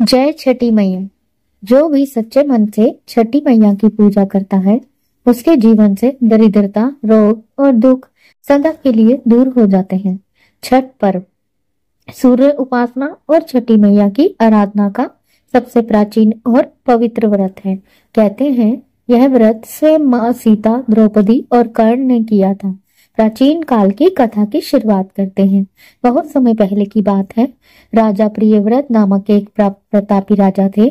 जय छठी मैया। जो भी सच्चे मन से छठी मैया की पूजा करता है उसके जीवन से दरिद्रता, रोग और दुख सदा के लिए दूर हो जाते हैं। छठ पर्व सूर्य उपासना और छठी मैया की आराधना का सबसे प्राचीन और पवित्र व्रत है। कहते हैं यह व्रत स्वयं माँ सीता, द्रौपदी और कर्ण ने किया था। प्राचीन काल की कथा की शुरुआत करते हैं। बहुत समय पहले की बात है। राजा प्रियव्रत नामक एक प्रतापी राजा थे।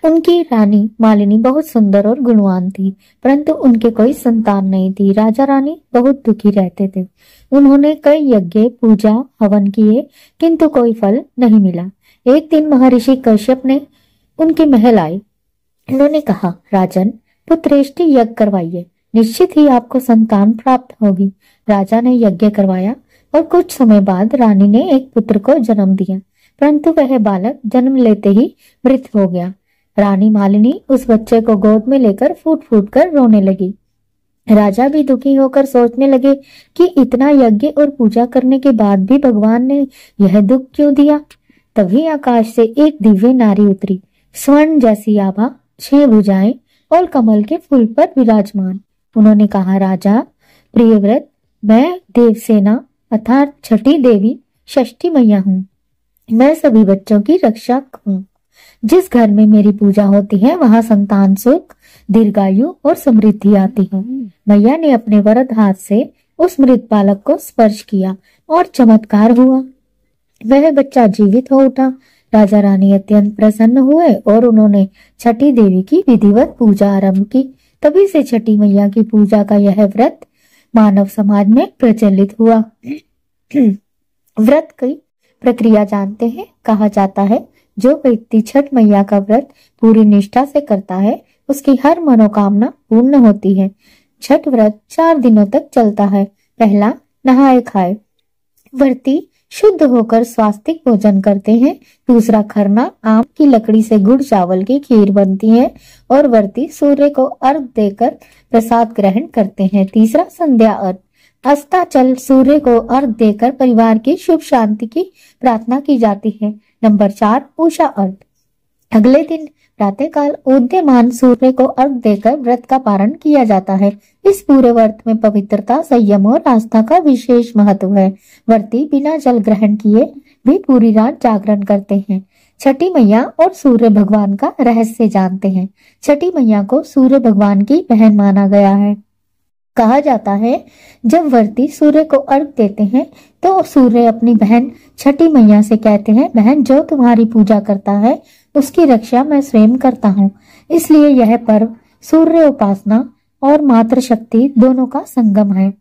उनकी रानी मालिनी बहुत सुंदर और गुणवान थी, परंतु उनके कोई संतान नहीं थी। राजा रानी बहुत दुखी रहते थे। उन्होंने कई यज्ञ, पूजा, हवन किए, किंतु कोई फल नहीं मिला। एक दिन महर्षि कश्यप ने उनके महल आए। उन्होंने कहा, राजन, पुत्रेष्टि यज्ञ करवाइए, निश्चित ही आपको संतान प्राप्त होगी। राजा ने यज्ञ करवाया और कुछ समय बाद रानी ने एक पुत्र को जन्म दिया, परंतु वह बालक जन्म लेते ही मृत हो गया। रानी मालिनी उस बच्चे को गोद में लेकर फूट फूट कर रोने लगी। राजा भी दुखी होकर सोचने लगे कि इतना यज्ञ और पूजा करने के बाद भी भगवान ने यह दुख क्यों दिया। तभी आकाश से एक दिव्य नारी उतरी, स्वर्ण जैसी आभा, 6 भुजाएं और कमल के फूल पर विराजमान। उन्होंने कहा, राजा प्रियव्रत, मैं देवसेना अर्थात छठी देवी षष्ठी मैया हूँ। मैं सभी बच्चों की रक्षक हूँ। जिस घर में मेरी पूजा होती है वहां संतान सुख, दीर्घायु और समृद्धि आती है। मैया ने अपने वरद हाथ से उस मृत बालक को स्पर्श किया और चमत्कार हुआ। वह बच्चा जीवित हो उठा। राजा रानी अत्यंत प्रसन्न हुए और उन्होंने छठी देवी की विधिवत पूजा आरंभ की। तभी से छठी मैया की पूजा का यह व्रत मानव समाज में प्रचलित हुआ। व्रत की प्रक्रिया जानते हैं। कहा जाता है जो व्यक्ति छठ मैया का व्रत पूरी निष्ठा से करता है उसकी हर मनोकामना पूर्ण होती है। छठ व्रत 4 दिनों तक चलता है। पहला, नहाए खाए। व्रती शुद्ध होकर स्वास्तिक भोजन करते हैं। दूसरा, खरना, आम की लकड़ी से गुड़ चावल की खीर बनती है और व्रती सूर्य को अर्घ देकर प्रसाद ग्रहण करते हैं। तीसरा, संध्या अर्घ। अस्ताचल सूर्य को अर्घ देकर परिवार की शुभ शांति की प्रार्थना की जाती है। नंबर 4, उषा अर्घ। अगले दिन प्रातःकाल उदीयमान सूर्य को अर्घ देकर व्रत का पारण किया जाता है। इस पूरे व्रत में पवित्रता, संयम और आस्था का विशेष महत्व है। व्रती बिना जल ग्रहण किए भी पूरी रात जागरण करते हैं। छठी मैया और सूर्य भगवान का रहस्य जानते हैं। छठी मैया को सूर्य भगवान की बहन माना गया है। कहा जाता है जब व्रती सूर्य को अर्घ देते हैं तो सूर्य अपनी बहन छठी मैया से कहते हैं, बहन, जो तुम्हारी पूजा करता है उसकी रक्षा मैं स्वयं करता हूँ। इसलिए यह पर्व सूर्य उपासना और मातृशक्ति दोनों का संगम है।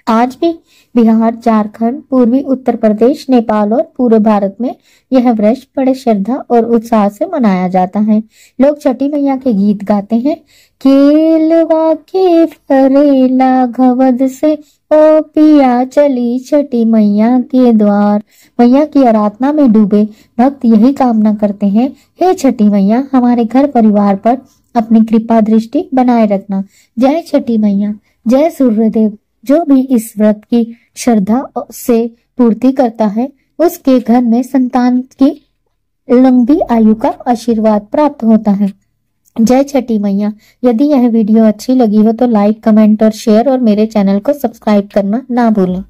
आज भी बिहार, झारखंड, पूर्वी उत्तर प्रदेश, नेपाल और पूरे भारत में यह व्रत बड़े श्रद्धा और उत्साह से मनाया जाता है। लोग छठी मैया के गीत गाते हैं। केलवा के फरेला घवद से ओ पिया चली छठी मैया के द्वार। मैया की आराधना में डूबे भक्त यही कामना करते हैं, हे छठी मैया, हमारे घर परिवार पर अपनी कृपा दृष्टि बनाए रखना। जय छठी मैया। जय सूर्यदेव। जो भी इस व्रत की श्रद्धा से पूर्ति करता है उसके घर में संतान की लंबी आयु का आशीर्वाद प्राप्त होता है। जय छठी मैया। यदि यह वीडियो अच्छी लगी हो तो लाइक, कमेंट और शेयर और मेरे चैनल को सब्सक्राइब करना ना भूलें।